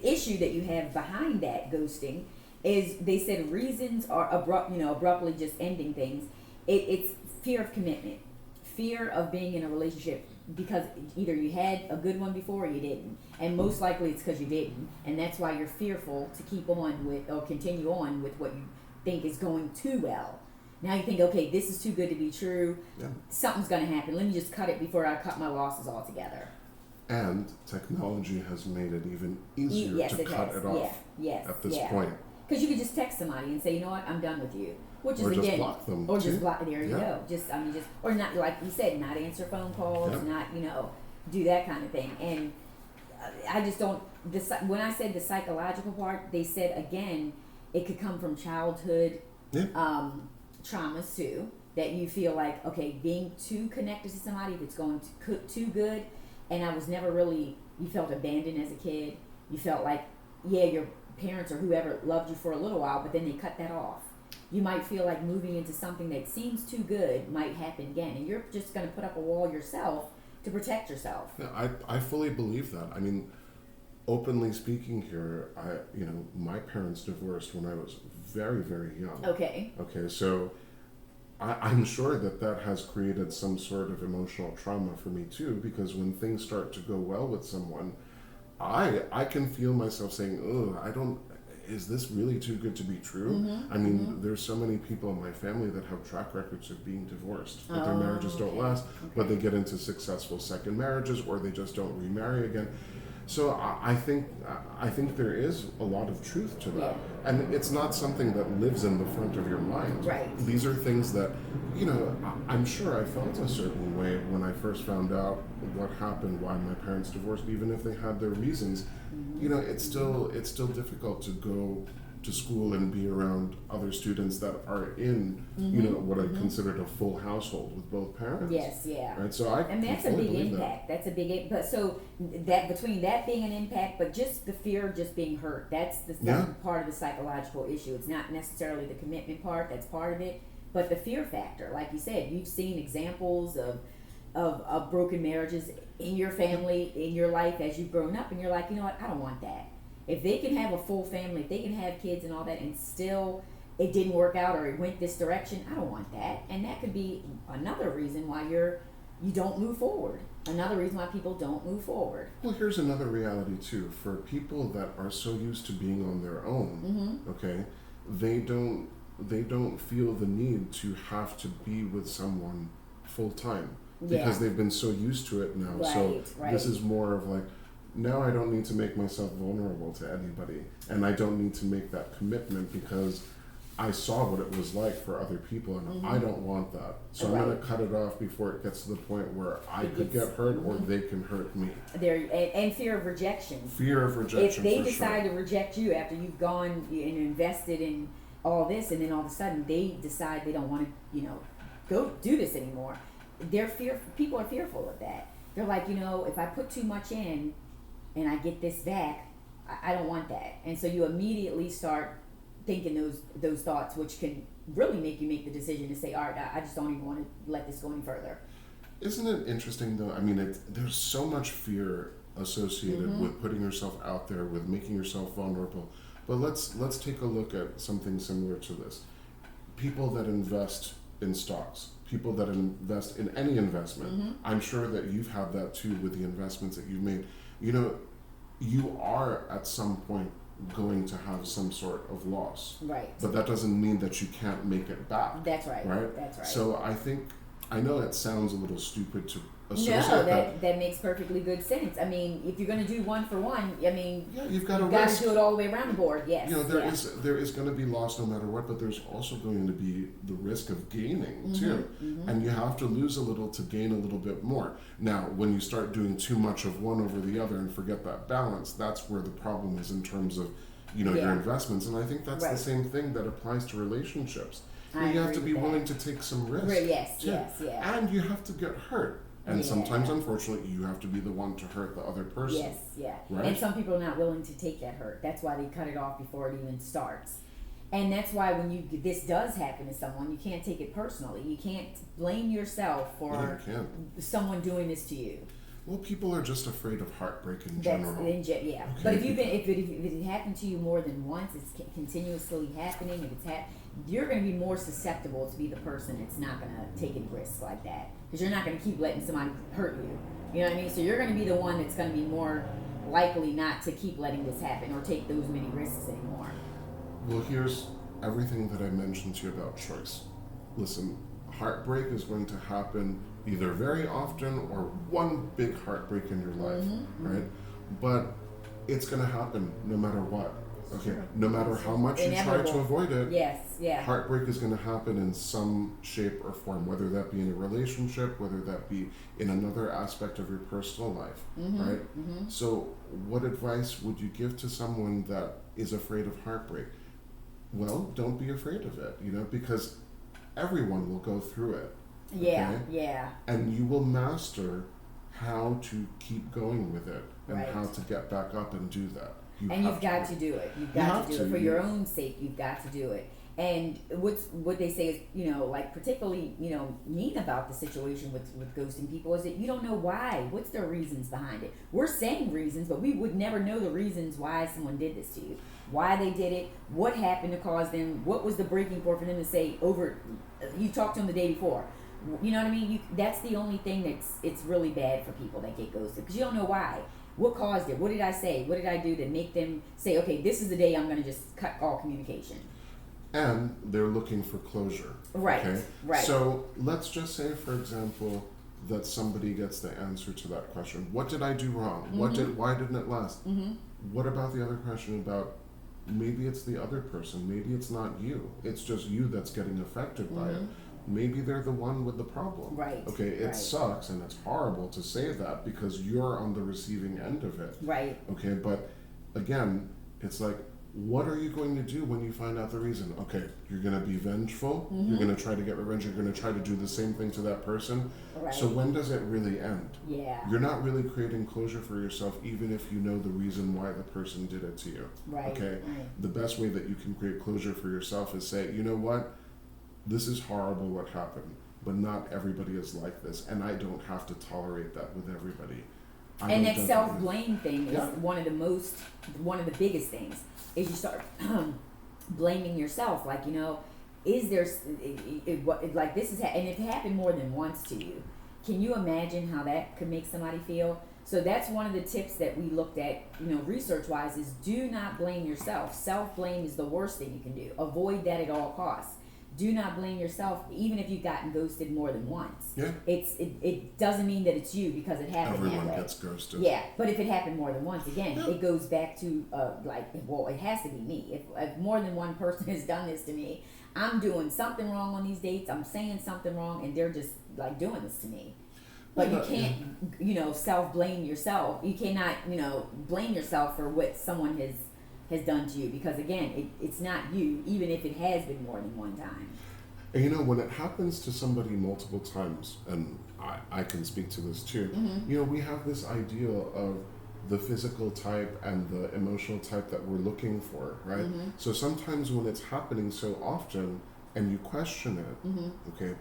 issue that you have behind that ghosting is, they said, reasons are abruptly just ending things. It's fear of commitment, fear of being in a relationship because either you had a good one before or you didn't, and most likely it's because you didn't, and that's why you're fearful to keep on with or continue on with what you think is going too well. Now you think, okay, this is too good to be true. Yeah. Something's going to happen. Let me just cut it before I cut my losses altogether. And technology has made it even easier to cut it off at this point. Because you could just text somebody and say, you know what, I'm done with you. Which is, or again, just block them. Or just block. There you go. Or not, like you said, not answer phone calls, not, you know, do that kind of thing. And I just don't. When I said the psychological part, they said again, it could come from childhood traumas too. That you feel like, okay, being too connected to somebody, if it's going too good, and I was never really. You felt abandoned as a kid. You felt like, your parents or whoever loved you for a little while, but then they cut that off. You might feel like moving into something that seems too good might happen again, and you're just going to put up a wall yourself to protect yourself. Yeah, I fully believe that. I mean, openly speaking here, my parents divorced when I was very, very young. Okay, so I'm sure that has created some sort of emotional trauma for me too, because when things start to go well with someone, I can feel myself saying, oh, is this really too good to be true? I mean, there's so many people in my family that have track records of being divorced, that their marriages don't last, but they get into successful second marriages, or they just don't remarry again. So I think there is a lot of truth to that. And it's not something that lives in the front of your mind. Right. These are things that, I'm sure I felt a certain way when I first found out what happened, why my parents divorced, even if they had their reasons. It's still difficult to go to school and be around other students that are in, what I considered a full household with both parents. Yes, yeah. Right, so and that's a big impact. That's a big, but so that between that being an impact, but just the fear of just being hurt, that's the part of the psychological issue. It's not necessarily the commitment part, that's part of it, but the fear factor. Like you said, you've seen examples of broken marriages in your family, in your life as you've grown up, and you're like, you know what, I don't want that. If they can have a full family, if they can have kids and all that, and still it didn't work out or it went this direction, I don't want that. And that could be another reason why you're you don't move forward. Another reason why people don't move forward. Well, here's another reality too. For people that are so used to being on their own, okay, they don't feel the need to have to be with someone full time because they've been so used to it now. So this is more of like, now I don't need to make myself vulnerable to anybody, and I don't need to make that commitment because I saw what it was like for other people, and I don't want that. So I'm going to cut it off before it gets to the point where I could get hurt or they can hurt me. And fear of rejection. Fear of rejection. If they decide to reject you after you've gone and invested in all this, and then all of a sudden they decide they don't want to, go do this anymore, people are fearful of that. They're like, if I put too much in and I get this back, I don't want that. And so you immediately start thinking those thoughts, which can really make you make the decision to say, all right, I just don't even want to let this go any further. Isn't it interesting though? I mean, there's so much fear associated with putting yourself out there, with making yourself vulnerable. But let's take a look at something similar to this. People that invest in stocks, people that invest in any investment. I'm sure that you've had that too with the investments that you've made. You are at some point going to have some sort of loss. Right. But that doesn't mean that you can't make it back. That's right. Right? That's right. So I know that sounds a little stupid to associate that makes perfectly good sense. I mean, if you're going to do one for one, you've got to do it all the way around the board. Yes. There is going to be loss no matter what, but there's also going to be the risk of gaining too, and you have to lose a little to gain a little bit more. Now, when you start doing too much of one over the other and forget that balance, that's where the problem is in terms of your investments. And I think that's the same thing that applies to relationships. You have to be willing to take some risks. Yes. And you have to get hurt. And sometimes, unfortunately, you have to be the one to hurt the other person. Yes. Right? And some people are not willing to take that hurt. That's why they cut it off before it even starts. And that's why when this does happen to someone, you can't take it personally. You can't blame yourself for someone doing this to you. Well, people are just afraid of heartbreak in general. Okay. But if it happened to you more than once, it's continuously happening. If you're going to be more susceptible to be the person that's not going to take any risks like that, because you're not going to keep letting somebody hurt you. You know what I mean? So you're going to be the one that's going to be more likely not to keep letting this happen or take those many risks anymore. Well, here's everything that I mentioned to you about choice. Listen, heartbreak is going to happen either very often or one big heartbreak in your life, right? But it's going to happen no matter what. Okay, no matter how much you try to avoid it, heartbreak is going to happen in some shape or form, whether that be in a relationship, whether that be in another aspect of your personal life, right? So what advice would you give to someone that is afraid of heartbreak? Well, don't be afraid of it, because everyone will go through it. Yeah. And you will master how to keep going with it and how to get back up and do that. You've got to do it. You've got to do it for your own sake. You've got to do it. And what they say is, like particularly, mean about the situation with ghosting people is that you don't know why. What's their reasons behind it? We're saying reasons, but we would never know the reasons why someone did this to you. Why they did it, what happened to cause them, what was the breaking point for them to say you talked to them the day before. You know what I mean? That's the only thing it's really bad for people that get ghosted, because you don't know why. What caused it? What did I say? What did I do to make them say, okay, this is the day I'm going to just cut all communication? And they're looking for closure. Right. Okay? Right. So let's just say, for example, that somebody gets the answer to that question. What did I do wrong? Why didn't it last? What about the other question about maybe it's the other person? Maybe it's not you. It's just you that's getting affected by it. Maybe they're the one with the problem. Right. Okay, it sucks and it's horrible to say that because you're on the receiving end of it. Right. Okay, but again, it's like, what are you going to do when you find out the reason? Okay, you're going to be vengeful. You're going to try to get revenge. You're going to try to do the same thing to that person. Right. So when does it really end? Yeah. You're not really creating closure for yourself, even if you know the reason why the person did it to you. Right. Okay? Right. The best way that you can create closure for yourself is say, you know what? This is horrible what happened, but not everybody is like this, and I don't have to tolerate that with everybody. And that self-blame thing is one of the biggest things, is you start blaming yourself. Like, is there, like this is, and if it happened more than once to you, can you imagine how that could make somebody feel? So that's one of the tips that we looked at, research wise, is do not blame yourself. Self blame is the worst thing you can do. Avoid that at all costs. Do not blame yourself, even if you've gotten ghosted more than once. Yeah. It doesn't mean that it's you because it happened Everyone that way. gets ghosted. Yeah, but if it happened more than once, again, Yeah. it goes back to it has to be me. If more than one person has done this to me, I'm doing something wrong on these dates. I'm saying something wrong, and they're just like doing this to me. But you can't, self blame yourself. You cannot, blame yourself for what someone has done to you, because again, it's not you, even if it has been more than one time. And when it happens to somebody multiple times, and I can speak to this too, we have this ideal of the physical type and the emotional type that we're looking for, right? So sometimes when it's happening so often and you question it, okay,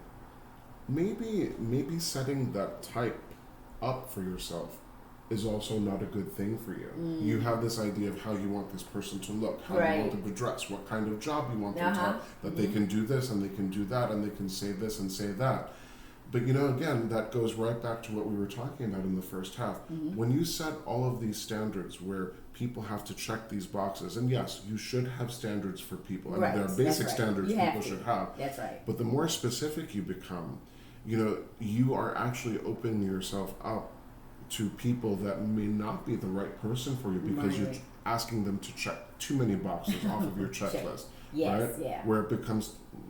maybe setting that type up for yourself is also not a good thing for you. You have this idea of how you want this person to look, how you want them to dress, what kind of job you want them to have, that they can do this and they can do that and they can say this and say that. But again, that goes right back to what we were talking about in the first half. When you set all of these standards where people have to check these boxes, and yes, you should have standards for people. I mean, there are basic standards people should have. That's right. But the more specific you become, you are actually opening yourself up to people that may not be the right person for you because you're asking them to check too many boxes off of your checklist. Yes, right? yeah. Where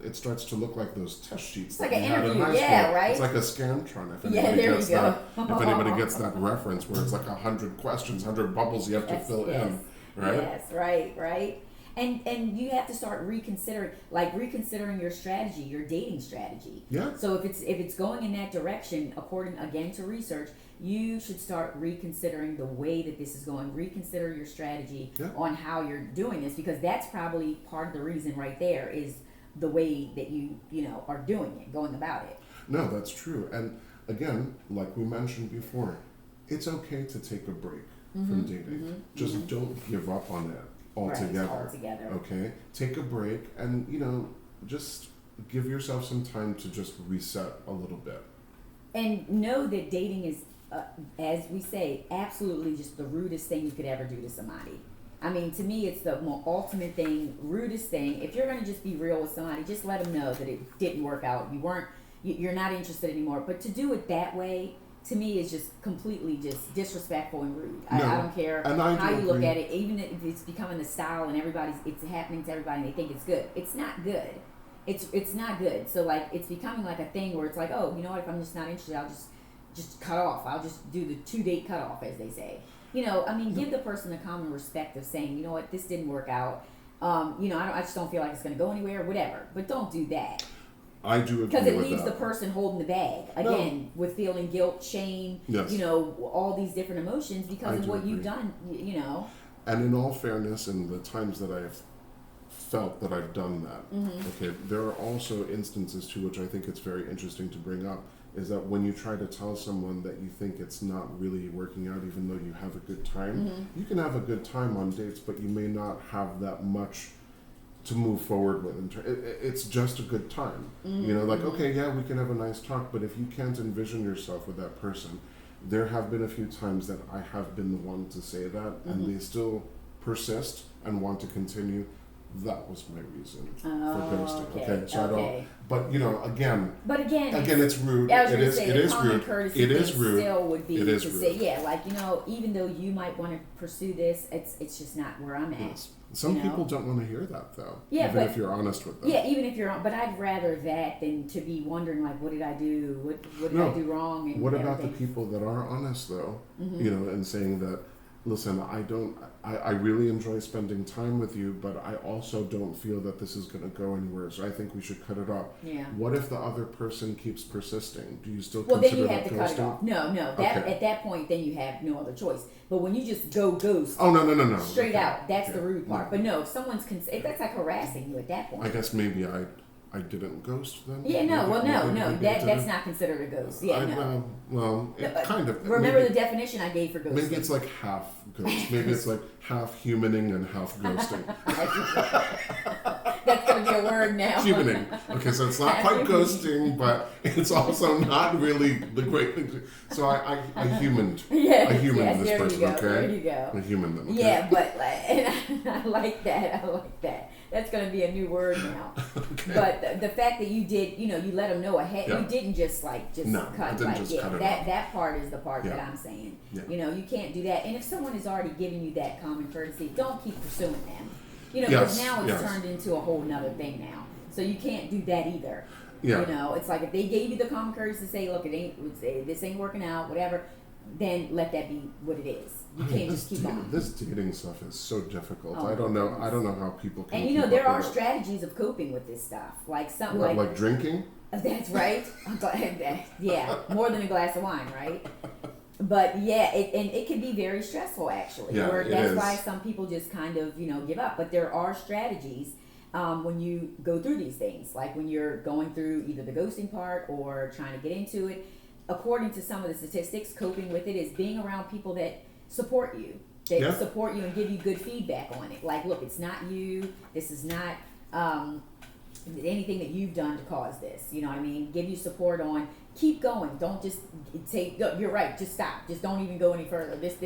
it starts to look like those test sheets. It's like an interview, right? It's like a Scantron. If anybody gets that reference, where it's like 100 questions, 100 bubbles you have to fill in, right? Yes, right. And you have to start reconsidering your strategy, your dating strategy. Yeah. So if it's going in that direction, according again to research, you should start reconsidering the way that this is going. Reconsider your strategy on how you're doing this, because that's probably part of the reason right there is the way that you are doing it, going about it. No, that's true. And again, like we mentioned before, it's okay to take a break from dating. Just don't give up on it altogether. Okay? Take a break and, just give yourself some time to just reset a little bit. And know that dating is, as we say, absolutely just the rudest thing you could ever do to somebody. I mean, to me, it's the more ultimate thing, rudest thing. If you're going to just be real with somebody, just let them know that it didn't work out. You're not interested anymore. But to do it that way, to me, is just completely just disrespectful and rude. I don't care how you look at it, even if it's becoming the style and it's happening to everybody and they think it's good. It's not good. It's not good. So it's becoming like a thing where it's like, oh, you know what? If I'm just not interested, I'll just cut off. I'll just do the 2-date cutoff, as they say. Give the person the common respect of saying, you know what, this didn't work out. I just don't feel like it's going to go anywhere, whatever. But don't do that. I do agree with that. Because it leaves the person holding the bag, again, with feeling guilt, shame, all these different emotions because of what you've done, And in all fairness, in the times that I've felt that I've done that, okay, there are also instances to which I think it's very interesting to bring up, is that when you try to tell someone that you think it's not really working out, even though you have a good time, you can have a good time on dates, but you may not have that much to move forward with. It's just a good time. Okay, yeah, we can have a nice talk, but if you can't envision yourself with that person, there have been a few times that I have been the one to say that, and they still persist and want to continue. That was my reason for ghosting. Okay, so I don't. But again. But again, it's rude. It is rude. It is rude. Still would be to say, even though you might want to pursue this, it's just not where I'm at. Yes. Some people don't want to hear that, though. Yeah, even if you're honest with them. Yeah, even if you're. But I'd rather that than to be wondering what did I do? What did I do wrong? And what about the people that are honest, though? And saying that, listen, I really enjoy spending time with you, but I also don't feel that this is going to go anywhere, so I think we should cut it off. Yeah. What if the other person keeps persisting? Do you still consider that ghosting? Well, then you have to cut it off. No. At that point, then you have no other choice. But when you just go ghost. Oh, no. Straight out, that's the rude part. No. But no, if someone's that's like harassing you at that point. I guess maybe I didn't ghost them. Yeah, no. That's not considered a ghost. Yeah, kind of. Remember the definition I gave for ghosting. Maybe it's like half ghost. Maybe it's like half humaning and half ghosting. That's going to be a word now. Humaning. Okay, so it's not quite ghosting, but it's also not really the great thing to. So I humaned. Yes, I humaned this there person, you go, okay? There you go. I humaned them, okay? Yeah, but and I like that. I like that. That's going to be a new word now. Okay. But the fact that you did, you let them know ahead. Yeah. You didn't just No, cut. I didn't just cut it off. That part is the part Yeah. that I'm saying. Yeah. You can't do that. And if someone is already giving you that common courtesy, don't keep pursuing them. Because Yes, now it's yes. turned into a whole nother thing now. So you can't do that either. Yeah. It's like if they gave you the common courtesy to say, look, this ain't working out, whatever, then let that be what it is. You can't just keep on. This dating stuff is so difficult. Oh, I don't know how people can. And there are strategies of coping with this stuff, like something like drinking. That's right. Yeah, more than a glass of wine, right? But yeah, it can be very stressful actually. Yeah, That's why some people just kind of give up. But there are strategies when you go through these things, like when you're going through either the ghosting part or trying to get into it. According to some of the statistics, coping with it is being around people that support you, support you and give you good feedback on it. Like, look, it's not you. This is not anything that you've done to cause this. You know what I mean? Give you support on keep going. Don't just say, no, you're right, just stop. Just don't even go any further. This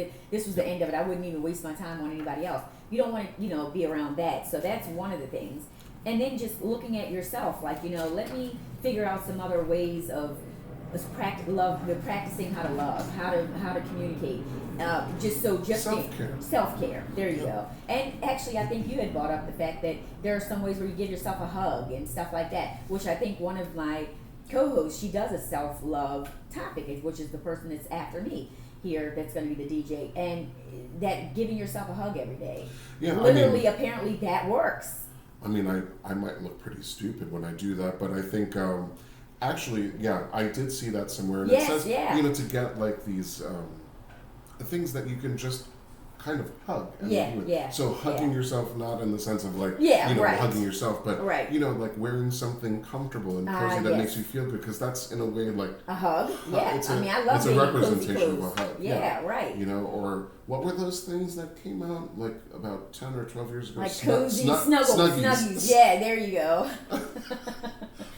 was the end of it. I wouldn't even waste my time on anybody else. You don't want to, be around that. So that's one of the things. And then just looking at yourself, like, let me figure out some other ways of practicing how to love, how to communicate. Self-care. There you go. And actually, I think you had brought up the fact that there are some ways where you give yourself a hug and stuff like that, which I think one of my co-hosts, she does a self-love topic, which is the person that's after me here, that's going to be the DJ, and that giving yourself a hug every day. Yeah, literally, apparently that works. I mean, I might look pretty stupid when I do that, but I think actually, yeah, I did see that somewhere, and it says to get like these things that you can just kind of hug. So hugging yourself, not in the sense of like, hugging yourself, but like wearing something comfortable and cozy that makes you feel good, because that's in a way like a hug. Yeah, I love it's a representation of a hug. Yeah, right. Or what were those things that came out like about 10 or 12 years ago? Like cozy snuggies. Yeah, there you go.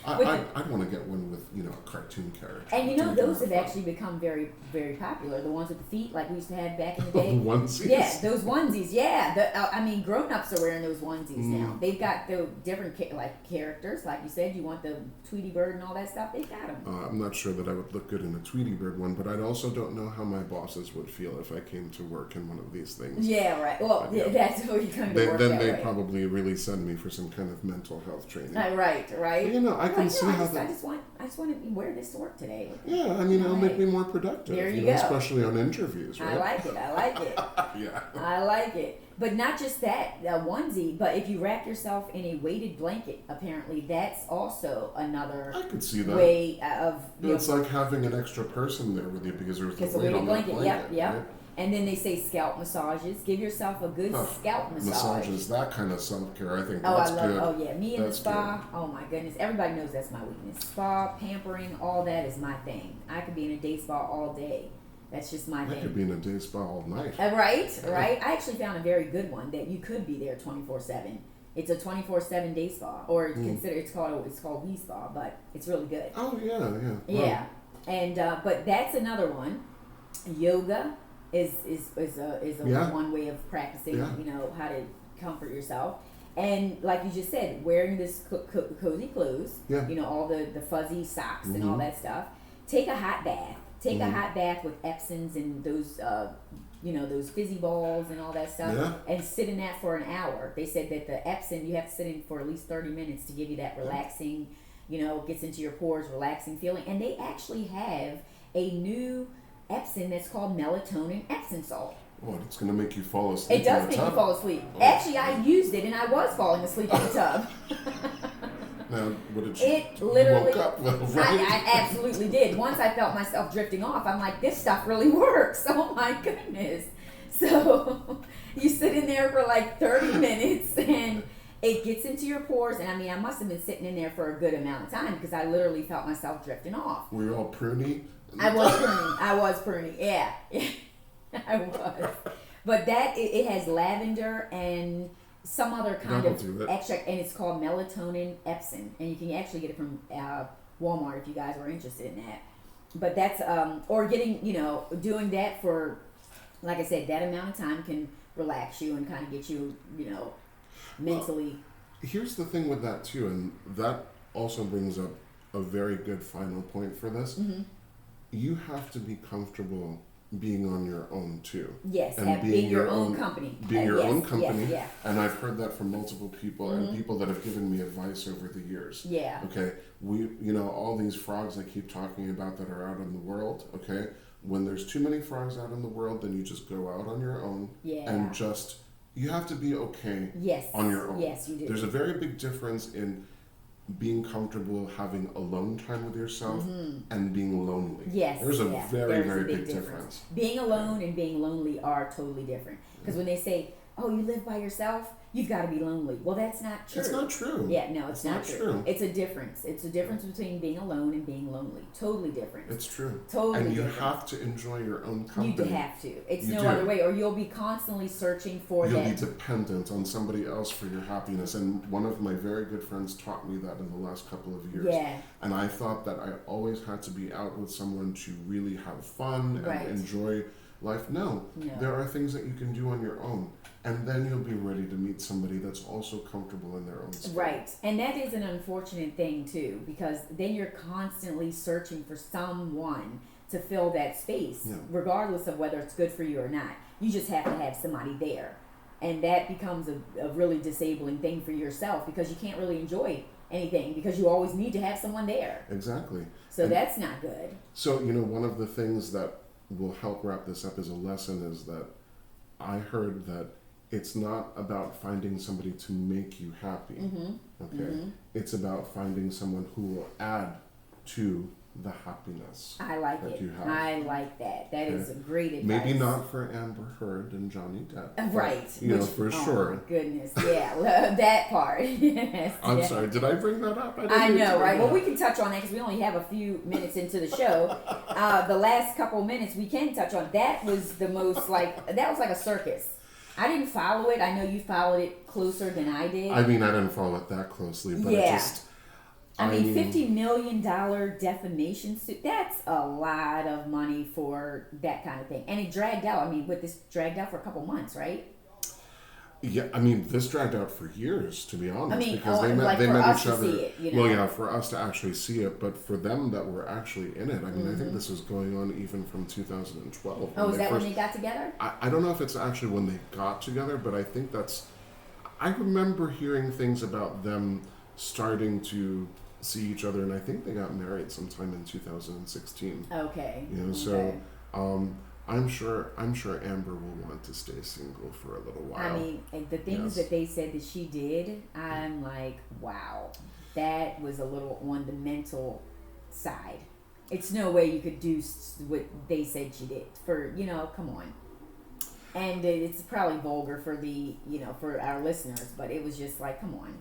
I'd want to get one with a cartoon character. And those have actually become very, very popular. The ones with the feet, like we used to have back in the day. Onesies. Yeah, those onesies. Yeah, grown-ups are wearing those onesies now. They've got the different characters, like you said. You want the Tweety Bird and all that stuff. They've got them. I'm not sure that I would look good in a Tweety Bird one, but I also don't know how my bosses would feel if I came to work in one of these things. Yeah, right. Well, that's what you're coming to work. Then they'd probably really send me for some kind of mental health training. Right. But, I can see how I just want to wear this to work today. Yeah, it'll make me more productive. There you go. Especially on interviews, right? I like it. Yeah. I like it. But not just that, a onesie, but if you wrap yourself in a weighted blanket, apparently that's also another I could see that. way of... It's like having an extra person there with you because there's the weight on that blanket. Yep. Right? And then they say scalp massages. Give yourself a good scalp massage. Massages, that kind of self-care, I think that's good. Oh, yeah. Me in the spa, good. Oh my goodness. Everybody knows that's my weakness. Spa, pampering, all that is my thing. I could be in a day spa all day. That's just my thing. I could be in a day spa all night. Right. I actually found a very good one that you could be there 24/7. It's a 24/7 day spa, or it's called We Spa, but it's really good. Oh yeah. Yeah, and but that's another one. Yoga is one way of practicing. How to comfort yourself. And like you just said, wearing this cozy clothes. Yeah. All the fuzzy socks and all that stuff. Take a hot bath. Take a hot bath with Epsons and those, those fizzy balls and all that stuff, and sit in that for an hour. They said that the Epsom, you have to sit in for at least 30 minutes to give you that relaxing, gets into your pores, relaxing feeling. And they actually have a new Epsom that's called melatonin Epsom salt. What, it's going to make you fall asleep? It does make you fall asleep. Oh. Actually, I used it and I was falling asleep in the tub. Now, what did it literally, woke up with, right? I absolutely did. Once I felt myself drifting off, I'm like, this stuff really works. Oh my goodness. So you sit in there for like 30 minutes and it gets into your pores. And I must have been sitting in there for a good amount of time because I literally felt myself drifting off. Were you all pruny? I was pruny. Yeah. I was. But it has lavender and some other kind That'll do of it. extract, and it's called melatonin epsom, and you can actually get it from Walmart if you guys are interested in that. But that's or getting, doing that for, like I said, that amount of time can relax you and kind of get you, mentally. Here's the thing with that too, and that also brings up a very good final point for this. Mm-hmm. You have to be comfortable being on your own too. Yes, and being your own company. Being your yes, own company. Yes, yeah. And I've heard that from multiple people Mm-hmm. and people that have given me advice over the years. Yeah. Okay. All these frogs I keep talking about that are out in the world, okay? When there's too many frogs out in the world, then you just go out on your own and you have to be okay on your own. Yes, you do. There's a very big difference in being comfortable having alone time with yourself and being lonely. Yes, there's a very, there's very a big difference. Being alone and being lonely are totally different. Because when they say, "Oh, you live by yourself," you've got to be lonely. Well, that's not true. It's not true. Yeah, no, it's not true. It's a difference. It's a difference between being alone and being lonely. Totally different. It's true. Totally and you different. have to enjoy your own company. You have to. It's You no do. other way, or you'll be constantly searching for You'll that. be dependent on somebody else for your happiness. And one of my very good friends taught me that in the last couple of years. Yeah. And I thought that I always had to be out with someone to really have fun and enjoy life. No, there are things that you can do on your own. And then you'll be ready to meet somebody that's also comfortable in their own space. Right. And that is an unfortunate thing, too, because then you're constantly searching for someone to fill that space, regardless of whether it's good for you or not. You just have to have somebody there. And that becomes a really disabling thing for yourself because you can't really enjoy anything because you always need to have someone there. Exactly. So that's not good. So, one of the things that will help wrap this up as a lesson is that I heard that it's not about finding somebody to make you happy. Okay? It's about finding someone who will add to the happiness. I like that it. you have. I like that. That is a great advice. Maybe not for Amber Heard and Johnny Depp. Right. For sure. Oh my goodness. Yeah. That part. Yes. I'm sorry. Did I bring that up? I know, right? Well, we can touch on that because we only have a few minutes into the show. The last couple minutes we can touch on. That was the most that was like a circus. I didn't follow it. I know you followed it closer than I did. I mean, I didn't follow it that closely, but I mean, $50 million defamation suit, that's a lot of money for that kind of thing. And it dragged out. I mean, this dragged out for a couple months, right? Yeah, I mean, this dragged out for years, to be honest. Because they met each other. See it, Well, yeah, for us to actually see it, but for them that were actually in it. I mean, I think this was going on even from 2012. Oh, is that when they got together? I don't know if it's actually when they got together, but I think I remember hearing things about them starting to see each other, and I think they got married sometime in 2016. Okay. So I'm sure Amber will want to stay single for a little while. I mean, the things that they said that she did, I'm like, wow, that was a little on the mental side. It's no way you could do what they said she did. Come on. And it's probably vulgar for for our listeners, but it was just like, come on.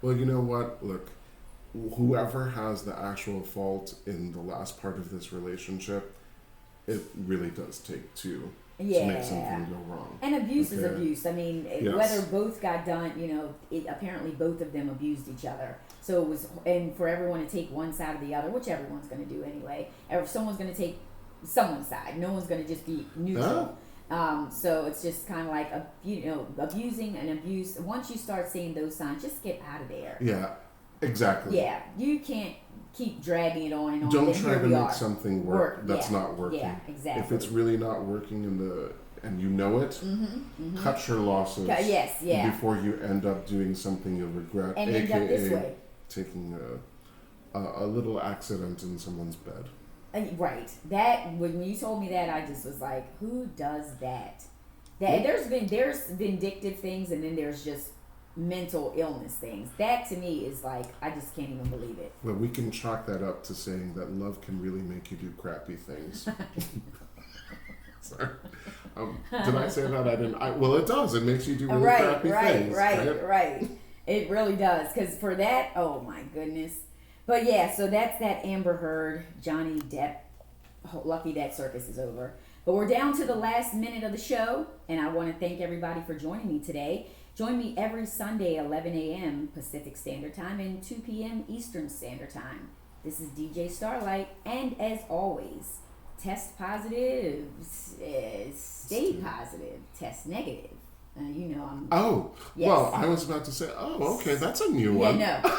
Well, you know what? Look, whoever has the actual fault in the last part of this relationship, it really does take two to make something go wrong. And abuse is abuse. I mean, whether both got done, apparently both of them abused each other. So it was, and for everyone to take one side or the other, which everyone's going to do anyway, if someone's going to take someone's side, no one's going to just be neutral. So it's just kind of like, abusing and abuse. Once you start seeing those signs, just get out of there. Yeah, exactly. Yeah, you can't keep dragging it on and on. Don't try to make something work that's not working. Yeah, exactly. If it's really not working and you know it, cut your losses. Before you end up doing something you'll regret, and end up this way. Taking a little accident in someone's bed. Right. That when you told me that, I just was like, who does that? There's vindictive things, and then there's just mental illness things. That to me is like, I just can't even believe it. Well, we can chalk that up to saying that love can really make you do crappy things. Sorry. Did I say that? I didn't. Well, it does. It makes you do really crappy things. Right. It really does. Because for that, oh my goodness. But yeah, so that's that Amber Heard, Johnny Depp. Lucky that circus is over. But we're down to the last minute of the show, and I want to thank everybody for joining me today. Join me every Sunday, 11 a.m. Pacific Standard Time and 2 p.m. Eastern Standard Time. This is DJ Starlight, and as always, test positive, stay positive, test negative. I'm... Oh, yes. Well, I was about to say, okay, that's a new one. Yeah, no.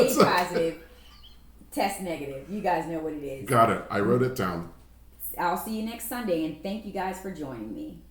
Stay positive, test negative. You guys know what it is. Got it. I wrote it down. I'll see you next Sunday, and thank you guys for joining me.